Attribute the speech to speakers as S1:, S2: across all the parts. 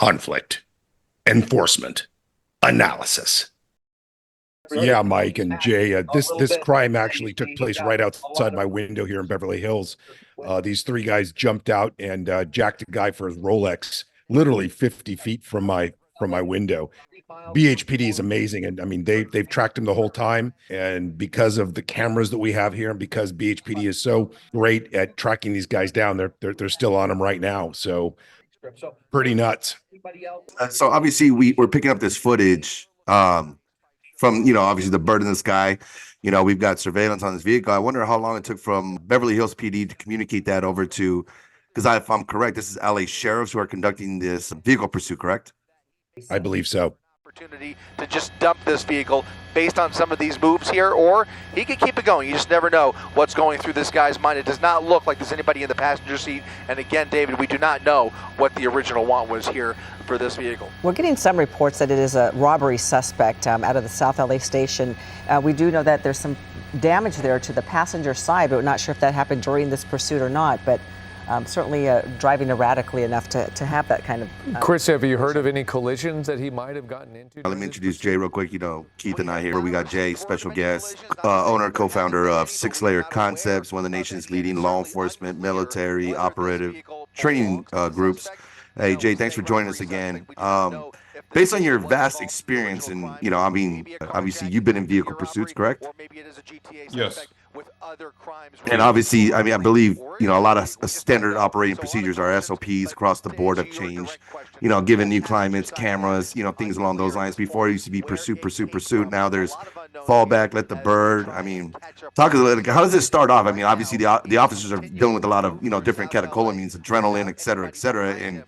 S1: conflict, enforcement, analysis. Yeah, Mike and Jay, this crime actually took place right outside my window here in Beverly Hills. These three guys jumped out and jacked a guy for his Rolex, literally 50 feet from my window. BHPD is amazing, and I mean they've tracked him the whole time. And because of the cameras that we have here, and because BHPD is so great at tracking these guys down, they're still on them right now. So pretty nuts.
S2: So obviously we're picking up this footage from obviously the bird in the sky. We've got surveillance on this vehicle. I wonder how long it took from Beverly Hills PD to communicate that over to, because if I'm correct, this is LA sheriffs who are conducting this vehicle pursuit, correct?
S1: I believe so.
S3: Opportunity to just dump this vehicle based on some of these moves here, or he could keep it going. You just never know what's going through this guy's mind. It does not look like there's anybody in the passenger seat, and again, David, we do not know what the original want was here for this vehicle.
S4: We're getting some reports that it is a robbery suspect out of the South LA station. We do know that there's some damage there to the passenger side, but we're not sure if that happened during this pursuit or not. But certainly driving erratically enough to have that kind of.
S5: Chris, have you heard of any collisions that he might have gotten into?
S2: Let me introduce Jay real quick. Keith and I here. We got Jay, special guest, owner, co-founder of Six Layer Concepts, one of the nation's leading law enforcement, military, operative training groups. Hey, Jay, thanks for joining us again. Based on your vast experience, and obviously you've been in vehicle pursuits, correct?
S1: Yes.
S2: And obviously, I believe, a lot of standard operating procedures, our SOPs across the board have changed, given new climates, cameras, things along those lines. Before it used to be pursuit. Now there's fallback, let the bird. Talk a little, how does this start off? Obviously the officers are dealing with a lot of, different catecholamines, adrenaline, et cetera, and,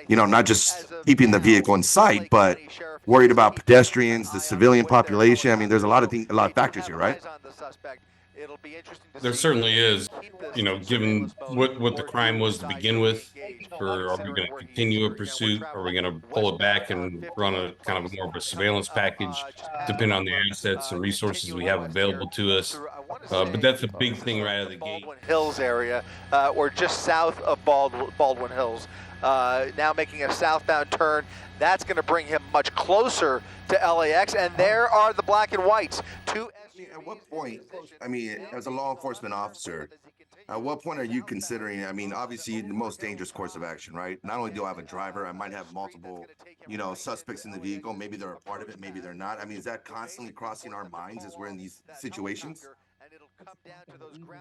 S2: not just keeping the vehicle in sight, but worried about pedestrians, the civilian population. There's a lot of factors here, right?
S6: There certainly is, given what the crime was to begin with. Are we going to continue a pursuit? Are we going to pull it back and run a kind of more of a surveillance package, depending on the assets and resources we have available to us? But that's a big thing right out of the gate.
S3: Baldwin Hills area, or just south of Baldwin Hills. Now making a southbound turn. That's going to bring him much closer to LAX, and there are the black and whites.
S2: At what point, as a law enforcement officer, at what point are you considering, obviously the most dangerous course of action, right? Not only do I have a driver, I might have multiple, suspects in the vehicle. Maybe they're a part of it, maybe they're not. Is that constantly crossing our minds as we're in these situations?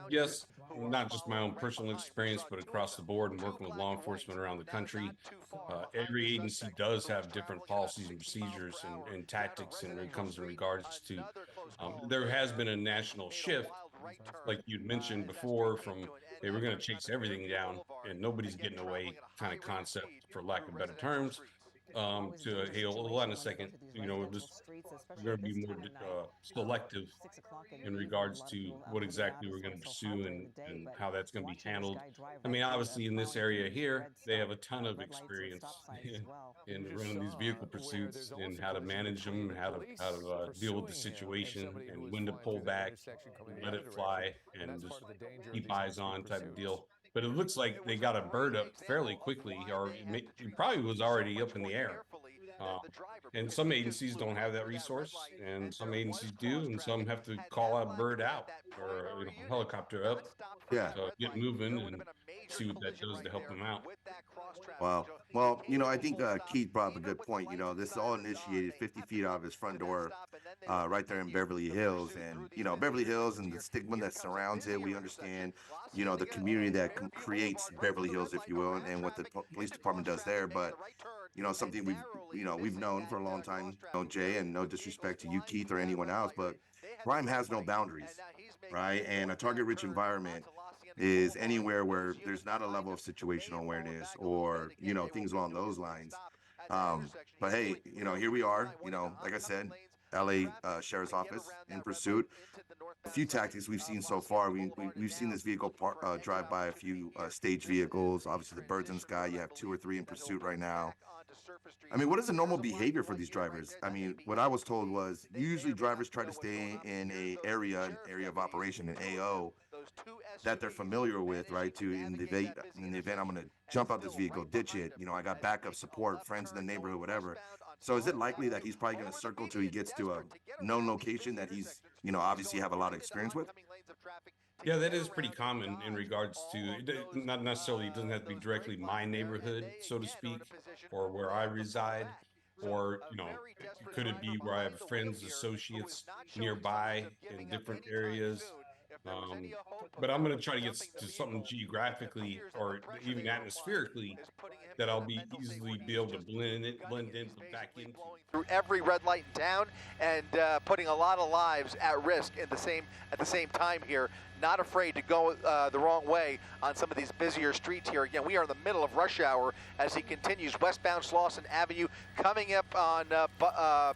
S6: Yes, not just my own personal experience, but across the board and working with law enforcement around the country. Every agency does have different policies and procedures and tactics, and when it comes in regards to, there has been a national shift, like you'd mentioned before, from, hey, we're going to chase everything down and nobody's getting away kind of concept, for lack of better terms, to, hey, hold on a second, we're going to be more selective in regards to what exactly we're going to pursue and how that's going to be handled. Obviously in this area here, they have a ton of experience in running these vehicle pursuits and how to manage them, how to deal with the situation and when to pull back, let it fly, and just keep eyes on type of deal. But it looks like they got a bird up fairly quickly, or it probably was already up in the air. And some agencies don't have that resource, and some agencies do, and some have to call a bird out or helicopter up, get moving and see what that does to help them out.
S2: Wow. Well, I think Keith brought up a good point. This all initiated 50 feet out of his front door, right there in Beverly Hills. And, Beverly Hills and the stigma that surrounds it, we understand, the community that creates Beverly Hills, if you will, and what the police department does there. But, something we've known for a long time, Jay, and no disrespect to you, Keith, or anyone else, but crime has no boundaries, right? And a target-rich environment is anywhere where there's not a level of situational awareness or things along those lines. But hey, here we are, like I said, LA Sheriff's Office in pursuit. A few tactics we've seen so far. We've seen this vehicle drive by a few stage vehicles. Obviously the birds in the sky, you have 2 or 3 in pursuit right now. I mean, what is the normal behavior for these drivers? I mean, what I was told was usually drivers try to stay in an area of operation, an AO, that they're familiar with, right? To in the event I'm going to jump out this vehicle, ditch it. You know, I got backup support, friends in the neighborhood, whatever. So is it likely that he's probably going to circle till he gets to a known location that he's, you know, obviously have a lot of experience with?
S6: Yeah, that is pretty common in regards to not necessarily, it doesn't have to be directly my neighborhood, so to speak, or where I reside, or, you know, could it be where I have friends, associates nearby in different areas? But I'm going to try to get to something geographically or even atmospherically that I'll be easily be able to blend in back into.
S3: Through every red light in town and putting a lot of lives at risk at the same time here. Not afraid to go the wrong way on some of these busier streets here. Again, we are in the middle of rush hour as he continues westbound Slauson Avenue, coming up on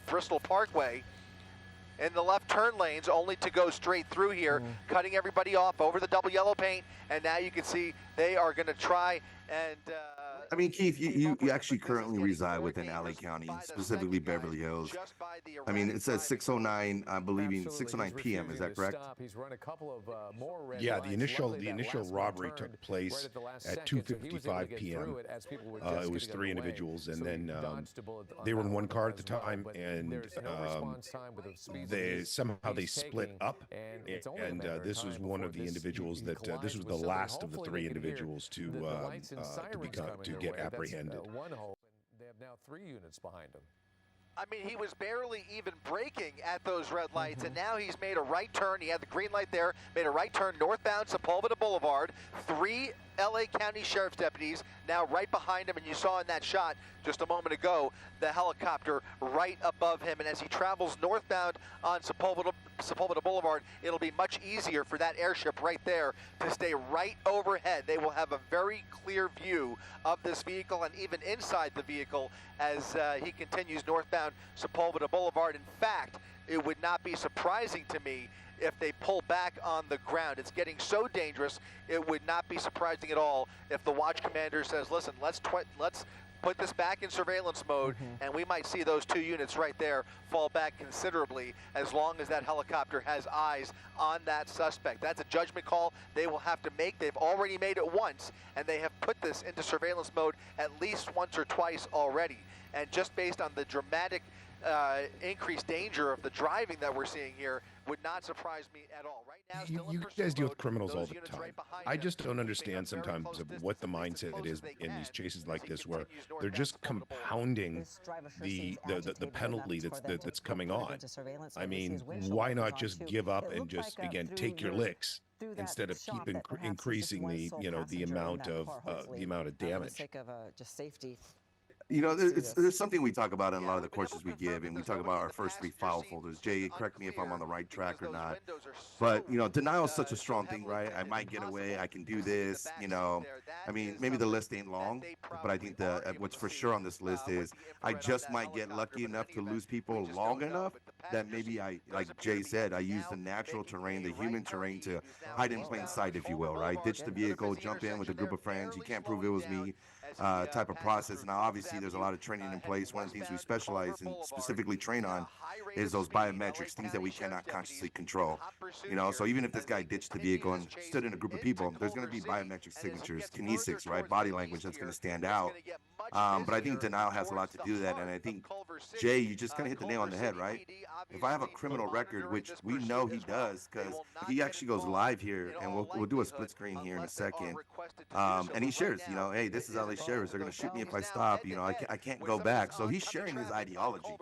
S3: Bristol Parkway in the left turn lanes, only to go straight through here, cutting everybody off over the double yellow paint. And now you can see they are going to try and
S2: I mean, Keith, you actually currently reside within LA County, specifically Beverly Hills. I mean, it says 6:09, I believe, 6:09 p.m. Is that correct?
S1: Yeah, the initial robbery took place at 2:55 p.m. It was 3 individuals, and then they were in one car at the time, and they split up. And this was one of the individuals that this was the last of the 3 individuals to get apprehended.
S5: They have now 3 units behind him.
S3: I mean, he was barely even braking at those red lights, and now he's made a right turn. He had the green light there, made a right turn northbound Sepulveda Boulevard. 3 LA County Sheriff's deputies now right behind him, and you saw in that shot just a moment ago the helicopter right above him. And as he travels northbound on Sepulveda Boulevard, it'll be much easier for that airship right there to stay right overhead. They will have a very clear view of this vehicle and even inside the vehicle as he continues northbound Sepulveda Boulevard. In fact, it would not be surprising to me if they pull back on the ground. It's getting so dangerous, it would not be surprising at all if the watch commander says, listen, let's put this back in surveillance mode, and we might see those 2 units right there fall back considerably as long as that helicopter has eyes on that suspect. That's a judgment call they will have to make. They've already made it once, and they have put this into surveillance mode at least once or twice already. And just based on the dramatic increased danger of the driving that we're seeing here would not surprise me at all. Right now,
S1: You guys deal with criminals all the time. I just don't understand sometimes of what the mindset it is in these chases like this, where they're just compounding the penalty that's coming on. I mean, why not just give up and just again take your licks instead of keep increasing the amount of damage?
S4: Sake of just safety.
S2: You know, there's something we talk about in a lot of the courses we give, and we talk about our first 3 file folders. Jay, correct me if I'm on the right track or not. But, you know, denial is such a strong thing, right? I might get away. I can do this, you know. I mean, maybe the list ain't long, but I think what's for sure on this list is I just might get lucky enough to lose people long enough that maybe like Jay said, I use the natural terrain, the human terrain to hide in plain sight, if you will, right? Ditch the vehicle, jump in with a group of friends. You can't prove it was me type of process. Now, obviously, there's a lot of training in place. One of the things we specialize and specifically train on is those biometrics, things that we cannot consciously control. You know, so even if this guy ditched the vehicle and stood in a group of people, there's going to be biometric signatures, kinesics, right? Body language that's going to stand out. But I think denial has a lot to do with that. And I think, Jay, you just kind of hit the nail on the head, right? If I have a criminal record, which we know he does, because he actually goes live here, and we'll do a split screen here in a second. And he shares, you know, hey, this is how they share. They're going to shoot me if I stop. You know, I can't go back. So he's sharing his ideology.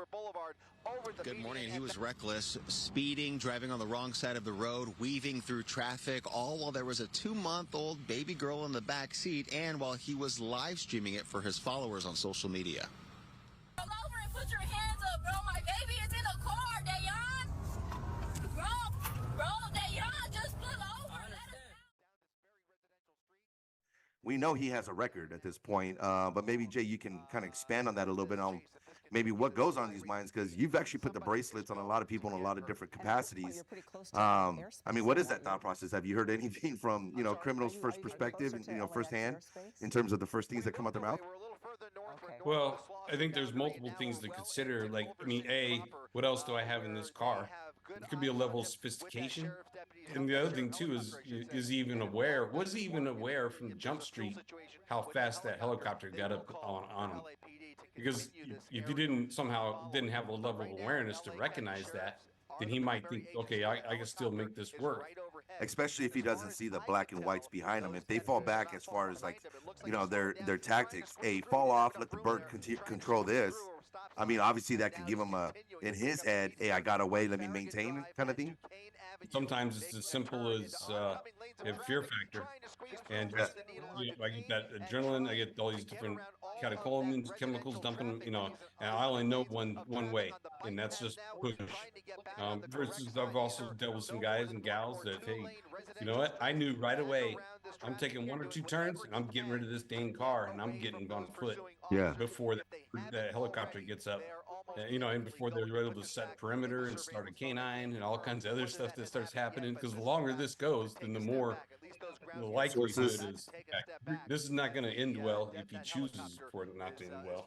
S7: Good morning. He was reckless, speeding, driving on the wrong side of the road, weaving through traffic, all while there was a 2-month-old baby girl in the back seat, and while he was live streaming it for his followers on social media.
S8: Come over and put your hands up, bro. My baby is in the car, Dayon. Bro, Dayon, just pull over.
S2: We know he has a record at this point, but maybe, Jay, you can kind of expand on that a little bit on maybe what goes on in these minds, because you've actually put the bracelets on a lot of people in a lot of different capacities. I mean, what is that thought process? Have you heard anything from, you know, criminals' first perspective and, you know, firsthand in terms of the first things that come out their mouth?
S4: Okay.
S6: Well, I think there's multiple things to consider. Like, I mean, what else do I have in this car? It could be a level of sophistication. And the other thing too is he even aware? Was he even aware from Jump Street how fast that helicopter got up on him? Because if you didn't have a level of awareness to recognize that, then he might think, okay, I can still make this work.
S2: Especially if he doesn't see the black and whites behind him. If they fall back as far as like, their tactics, fall off, let the bird control this. I mean, obviously that could give him in his head, hey, I got away, let me maintain kind of thing.
S6: Sometimes it's as simple as a fear factor, and just I get that adrenaline, I get all these different catecholamines, chemicals dumping, and I only know one way, and that's just push. Versus I've also dealt with some guys and gals that, hey, you know what? I knew right away I'm taking 1 or 2 turns and I'm getting rid of this dang car and I'm getting on foot before the helicopter gets up. And before they're able to set perimeter and start a canine and all kinds of other stuff that starts happening. Because the longer this goes, then the likelihood is this is not going to end well if he chooses for it not to end well.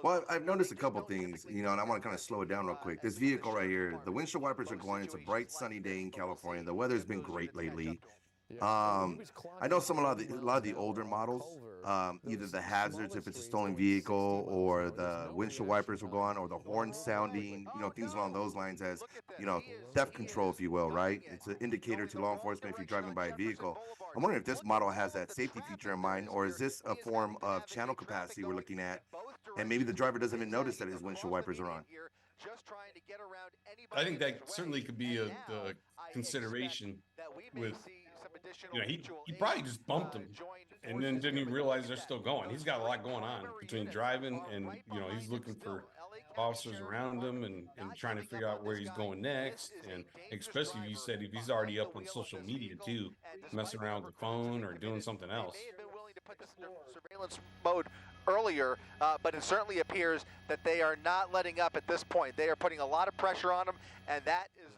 S2: Well, I've noticed a couple things, and I want to kind of slow it down real quick. This vehicle right here, the windshield wipers are going. It's a bright, sunny day in California. The weather's been great lately. I know a lot of the older models, either the hazards if it's a stolen vehicle, or the windshield wipers will go on, or the horn sounding, things along those lines, as theft control, if you will, right? It's an indicator to law enforcement if you're driving by a vehicle. I'm wondering if this model has that safety feature in mind, or is this a form of channel capacity we're looking at, and maybe the driver doesn't even notice that his windshield wipers are on?
S6: I think that certainly could be a consideration with, he probably just bumped them and then didn't even realize they're still going. He's got a lot going on between driving and, he's looking for officers around him and trying to figure out where he's going next. And especially if you said if he's already up on social media too, messing around with the phone or doing something else.
S3: Put this into surveillance mode earlier, but it certainly appears that they are not letting up at this point. They are putting a lot of pressure on them, and that is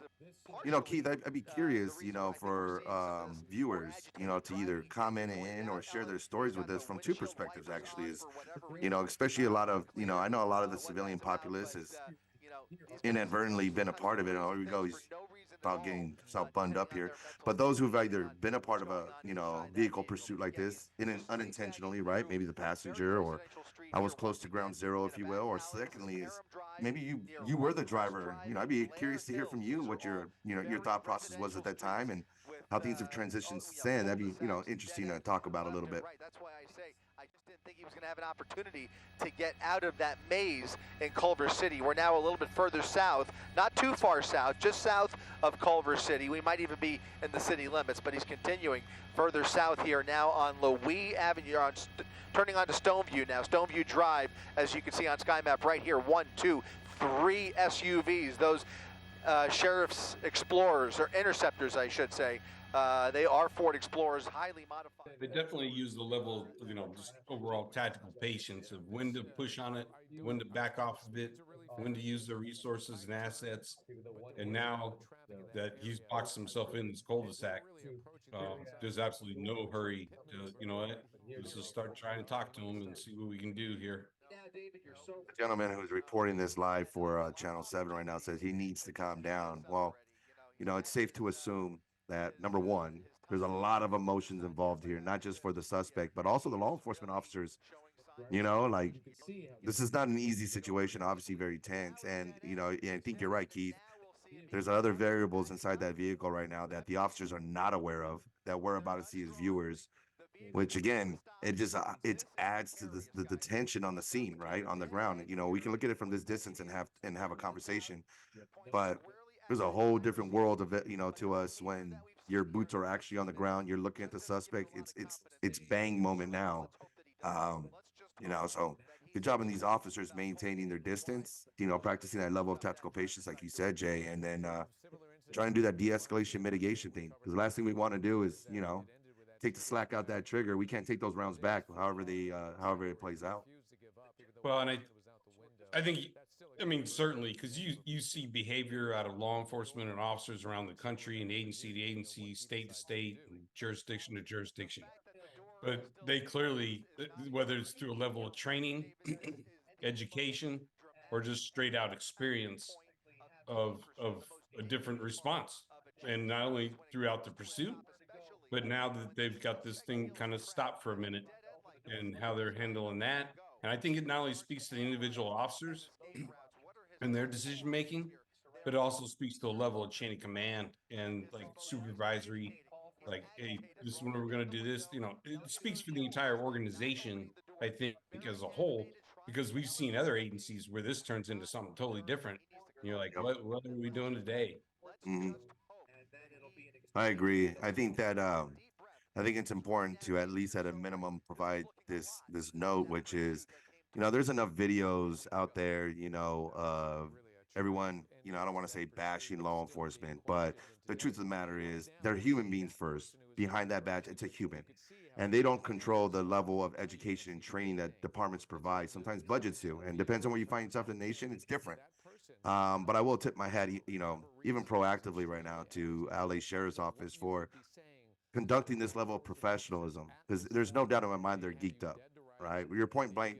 S2: Keith, I'd be curious, for viewers, to either comment in or share their stories with us from two perspectives, actually, is, especially a lot of, I know a lot of the civilian populace is inadvertently been a part of it. Oh, here we go. He's about getting himself bunned up here. But those who've either been a part of a, vehicle pursuit like this, unintentionally, right? Maybe the passenger, or I was close to ground zero, if you will. Or secondly, is maybe you were the driver. I'd be curious to hear from you what your thought process was at that time and how things have transitioned since then. That'd be, interesting to talk about a little bit.
S3: That's why I say I just didn't think he was going to have an opportunity to get out of that maze in Culver City. We're now a little bit further south, not too far south, just south of Culver City. We might even be in the city limits, but he's continuing further south here now on Louis Avenue, turning onto Stoneview now, Stoneview Drive, as you can see on Sky Map right here, 1, 2, 3 SUVs, those Sheriff's Explorers, or Interceptors, I should say. They are Ford Explorers, highly modified.
S6: They definitely use the level of, just overall tactical patience of when to push on it, when to back off of it, when to use their resources and assets. And now that he's boxed himself in this cul-de-sac, there's absolutely no hurry to, let's just start trying to talk to him and see what we can do here.
S2: The gentleman who's reporting this live for Channel 7 right now says he needs to calm down. Well, it's safe to assume that, number one, there's a lot of emotions involved here, not just for the suspect, but also the law enforcement officers. This is not an easy situation, obviously very tense. And, I think you're right, Keith. There's other variables inside that vehicle right now that the officers are not aware of, that we're about to see as viewers, which again, it adds to the tension on the scene, right? On the ground. We can look at it from this distance and have a conversation, but there's a whole different world of it, to us when your boots are actually on the ground. You're looking at the suspect. It's bang moment now. So good job on these officers maintaining their distance, practicing that level of tactical patience, like you said, Jay, and then trying to do that de-escalation mitigation thing. Because the last thing we want to do is, take the slack out that trigger. We can't take those rounds back, however it plays out.
S6: Well, and I think, certainly, because you see behavior out of law enforcement and officers around the country, and agency to agency, state to state, and jurisdiction to jurisdiction. but they clearly, whether it's through a level of training, education, or just straight out experience of a different response. And not only throughout the pursuit, but now that they've got this thing kind of stopped for a minute and how they're handling that. And I think it not only speaks to the individual officers and their decision making, but it also speaks to a level of chain of command and like supervisory, like, hey, this is when we're going to do this. You know, it speaks for the entire organization, I think, as a whole, because we've seen other agencies where this turns into something totally different. And you're like,
S2: Yep.
S6: what are we doing today?
S2: Mhm. I agree. I think it's important to at least at a minimum provide this note, which is, there's enough videos out there, of everyone, I don't want to say bashing law enforcement, but the truth of the matter is they're human beings first. Behind that badge, it's a human. And they don't control the level of education and training that departments provide. Sometimes budgets do, and depends on where you find yourself in the nation, it's different. But I will tip my hat, even proactively right now to LA Sheriff's Office for conducting this level of professionalism, because there's no doubt in my mind they're geeked up, right? You're point blank,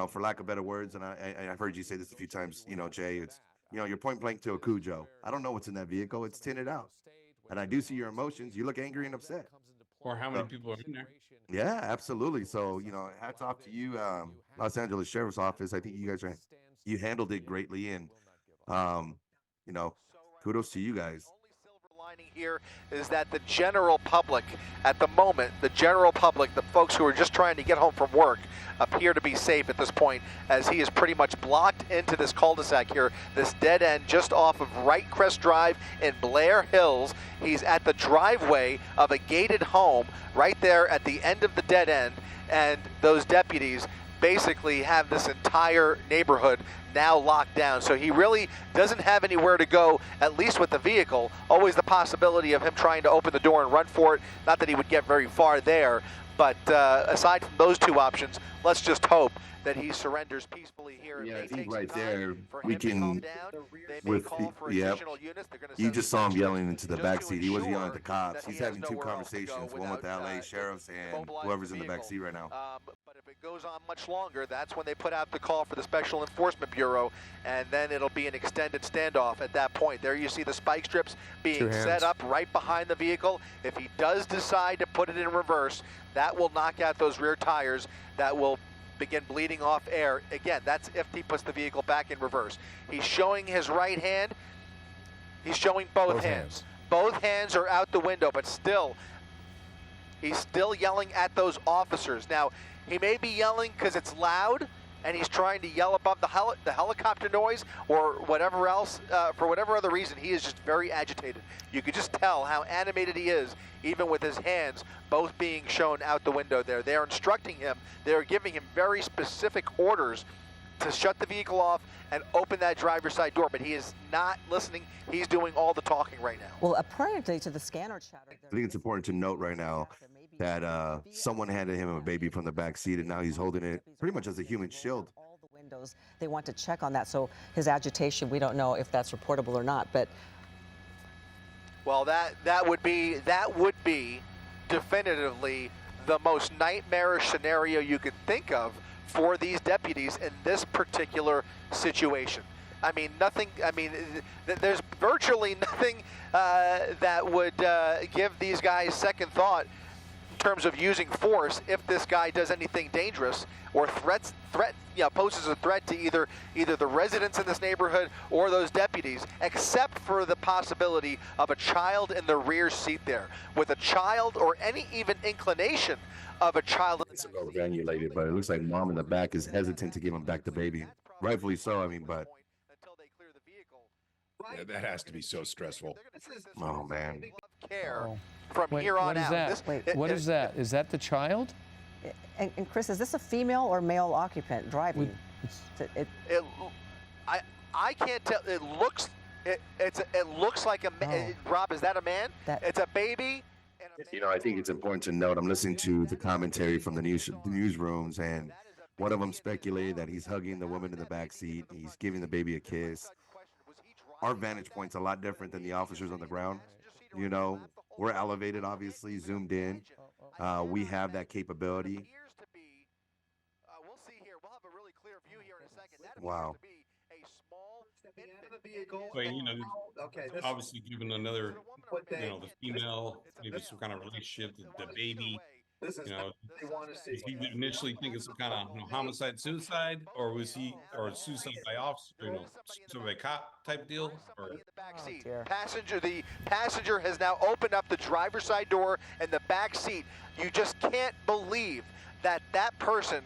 S2: for lack of better words, and I've heard you say this a few times, Jay, it's, you're point blank to a Cujo. I don't know what's in that vehicle. It's tinted out. And I do see your emotions. You look angry and upset.
S6: Or how many
S2: So,
S6: people are in there?
S2: yeah, absolutely. So, hats off to you, Los Angeles Sheriff's Office. I think you handled it greatly. And, you know, kudos to you guys.
S3: Lining here is that the general public at the moment, the folks who are just trying to get home from work, appear to be safe at this point, as he is pretty much blocked into this cul-de-sac here, this dead end just off of Right Crest Drive in Blair Hills. He's at the driveway of a gated home right there at the end of the dead end, and those deputies basically have this entire neighborhood now locked down. So he really doesn't have anywhere to go, at least with the vehicle. Always the possibility of him trying to open the door and run for it. Not that he would get very far there, but aside from those two options, let's just hope that he surrenders peacefully here.
S2: Yeah, I
S3: It may
S2: think
S3: take
S2: right
S3: some time
S2: there
S3: for
S2: we
S3: him to calm
S2: can,
S3: down. They may
S2: with
S3: call for
S2: yeah,
S3: additional units. They're gonna
S2: you
S3: send
S2: just
S3: some
S2: saw him
S3: extras
S2: yelling into the
S3: just
S2: back
S3: to
S2: seat. He wasn't yelling at the
S3: ensure
S2: cops.
S3: that
S2: He's
S3: he has
S2: having two
S3: nowhere else to go
S2: conversations, one with the
S3: without,
S2: LA sheriffs and
S3: mobilizing
S2: whoever's
S3: the
S2: in the back
S3: vehicle.
S2: seat right now.
S3: But if it goes on much longer, that's when they put out the call for the Special Enforcement Bureau, and then it'll be an extended standoff at that point. There you see the spike strips being set up right behind the vehicle. If he does decide to put it in reverse, that will knock out those rear tires. That will begin bleeding off air. Again, that's if he puts the vehicle back in reverse. He's showing his right hand. He's showing both hands. Both hands are out the window, but still, he's still yelling at those officers. Now, he may be yelling because it's loud, and he's trying to yell above the helicopter noise or whatever else. For whatever other reason, he is just very agitated. You could just tell how animated he is, even with his hands both being shown out the window there. They're instructing him. They're giving him very specific orders to shut the vehicle off and open that driver's side door, but he is not listening. He's doing all the talking right now.
S4: Well, apparently to the scanner chatter,
S2: I think it's important to note right now that someone handed him a baby from the back seat, and now he's holding it pretty much as a human shield.
S4: all the windows, they want to check on that. So his agitation, we don't know if that's reportable or not, but
S3: Well, that would be definitively the most nightmarish scenario you could think of for these deputies in this particular situation. I mean, nothing. I mean, there's virtually nothing that would give these guys second thought in terms of using force if this guy does anything dangerous or poses a threat to either the residents in this neighborhood or those deputies, except for the possibility of a child in the rear seat there. With a child or any even inclination of a child.
S2: It's well granulated, but it looks like mom in the back is hesitant to give him back the baby. Rightfully so, I mean, but
S1: Yeah, that has to be so stressful.
S2: oh man.
S3: Care from
S5: Wait,
S3: here on
S5: what is
S3: out.
S5: that? What is that? Is that the child?
S4: and Chris, is this a female or male occupant driving?
S3: I can't tell. It looks like a man. Rob, is that a man? It's a baby.
S2: I think it's important to note, I'm listening to the commentary from the newsrooms, and one of them speculated that he's hugging the woman in the back seat. He's giving the baby a kiss. Our vantage point's a lot different than the officers on the ground. We're elevated, obviously, zoomed in. We have that capability.
S3: Appears to be, we'll see here. We'll have a really clear view here in a second. That appears
S2: Wow.
S3: to be a small
S6: But obviously given another, the female, maybe some kind of relationship, the baby, is he initially thinking some kind of homicide, suicide, or was he, or suicide by officer, suicide by cop type deal, or?
S4: Dear.
S3: The passenger has now opened up the driver's side door and the back seat. You just can't believe that that person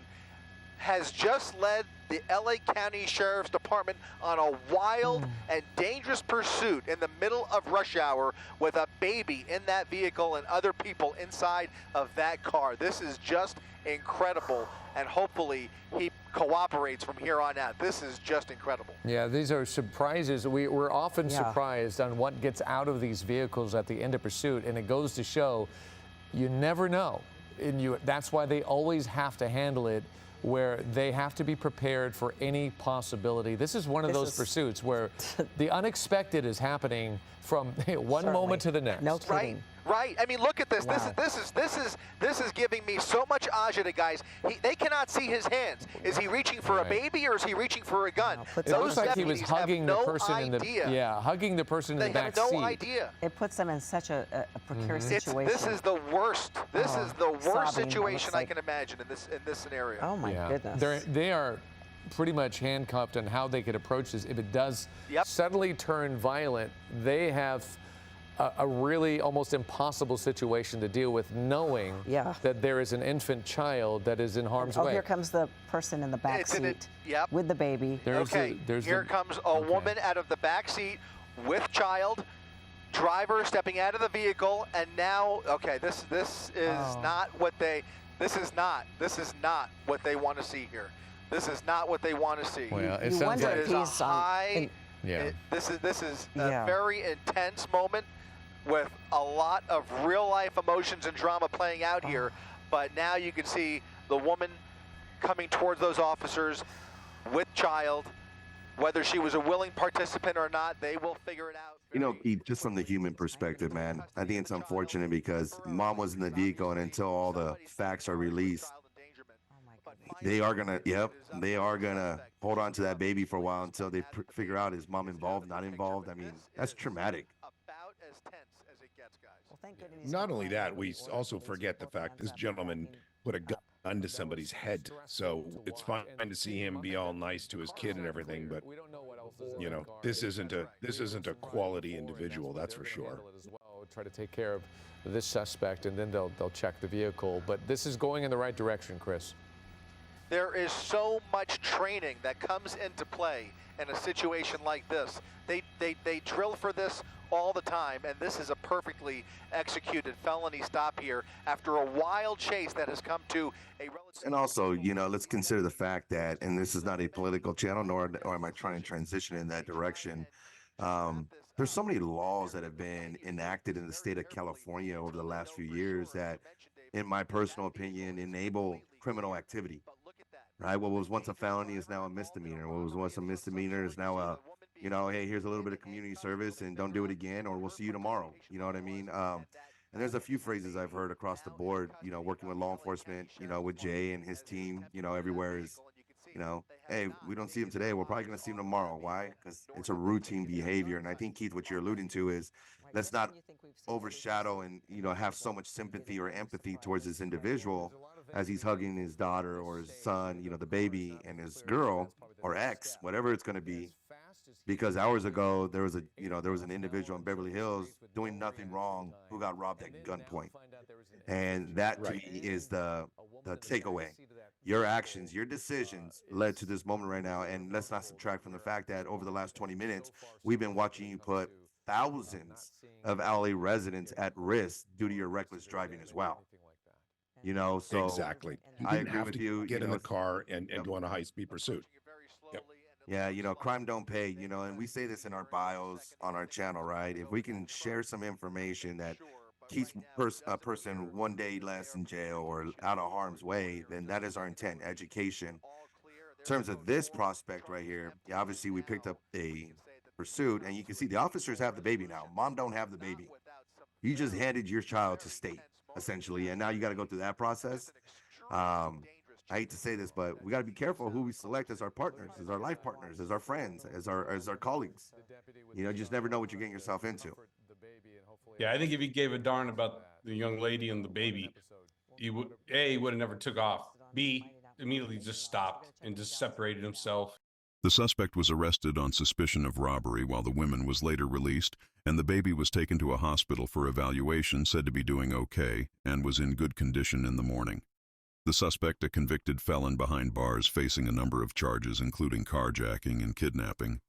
S3: has just led the LA County Sheriff's Department on a wild and dangerous pursuit in the middle of rush hour with a baby in that vehicle and other people inside of that car. This is just incredible, and hopefully he cooperates from here on out. This is just incredible.
S5: Yeah, these are surprises. We're often surprised on what gets out of these vehicles at the end of pursuit, and it goes to show you never know. And that's why they always have to handle it where they have to be prepared for any possibility. This is one of those pursuits where the unexpected is happening from one moment to the next.
S4: No kidding.
S3: Right. I mean, look at this.
S4: Wow.
S3: This is giving me so much agita, guys. They cannot see his hands. Is he reaching for a baby or is he reaching for a gun?
S4: Wow, puts
S5: It looks like he was hugging the person in the hugging the person in the back seat.
S3: They have no idea.
S4: It puts them in such a precarious situation.
S3: This is the worst. This is the worst
S4: sobbing,
S3: situation
S4: like.
S3: I can imagine in this scenario.
S4: Oh my goodness.
S5: They are pretty much handcuffed on how they could approach this. If it does suddenly turn violent, they have a really almost impossible situation to deal with, knowing that there is an infant child that is in harm's way.
S4: Oh, here comes the person in the back seat with the baby.
S3: Here comes a woman out of the back seat with child, driver stepping out of the vehicle, and now, this is not what they want to see here. This is not what they want to see.
S5: Well, it sounds like
S3: this is a very intense moment with a lot of real life emotions and drama playing out here. But now you can see the woman coming towards those officers with child. Whether she was a willing participant or not, they will figure it out.
S2: Keith, just from the human perspective, man, I think it's unfortunate because mom was in the vehicle, and until all the facts are released, they are gonna hold on to that baby for a while until they figure out, is mom involved, not involved. I mean, that's traumatic.
S3: About as tense as it gets, guys.
S4: Well, thank goodness.
S1: Not only that, we also forget the fact this gentleman put a gun to somebody's head. So it's fine to see him be all nice to his kid and everything, but this isn't a quality individual, that's for sure.
S5: Try to take care of this suspect, and then they'll check the vehicle. But this is going in the right direction, Chris.
S3: There is so much training that comes into play in a situation like this. They drill for this all the time, and this is a perfectly executed felony stop here after a wild chase that has come to a relative.
S2: And also, let's consider the fact that, and this is not a political channel, nor am I trying to transition in that direction. There's so many laws that have been enacted in the state of California over the last few years that, in my personal opinion, enable criminal activity. Right? What was once a felony is now a misdemeanor. What was once a misdemeanor is now a, hey, here's a little bit of community service and don't do it again, or we'll see you tomorrow. You know what I mean? And there's a few phrases I've heard across the board, working with law enforcement, with Jay and his team, everywhere is, hey, we don't see him today. We're probably going to see him tomorrow. Why? Because it's a routine behavior. And I think, Keith, what you're alluding to is, let's not overshadow and, have so much sympathy or empathy towards this individual as he's hugging his daughter or his son, the baby, and his girl or ex, whatever it's going to be. Because hours ago, there was an individual in Beverly Hills doing nothing wrong who got robbed at gunpoint. And that to me is the takeaway. Your actions, your decisions led to this moment right now. And let's not subtract from the fact that over the last 20 minutes, we've been watching you put thousands of LA residents at risk due to your reckless driving as well. So
S1: exactly. You
S2: I
S1: didn't
S2: agree
S1: have
S2: with
S1: to
S2: you.
S1: get in the car and go on a high-speed pursuit. Yep.
S2: Yeah, crime don't pay, and we say this in our bios on our channel, right? If we can share some information that keeps a person one day less in jail or out of harm's way, then that is our intent, education. In terms of this prospect right here, obviously we picked up a pursuit, and you can see the officers have the baby now. Mom don't have the baby. You just handed your child to state. essentially, and now you got to go through that process. I hate to say this, but we got to be careful who we select as our partners, as our life partners, as our friends, as our colleagues. You just never know what you're getting yourself into.
S6: Yeah, I think if he gave a darn about the young lady and the baby, he would have never took off. B, immediately just stopped and just separated himself.
S9: The suspect was arrested on suspicion of robbery while the woman was later released, and the baby was taken to a hospital for evaluation, said to be doing okay, and was in good condition in the morning. The suspect, a convicted felon behind bars, facing a number of charges including carjacking and kidnapping.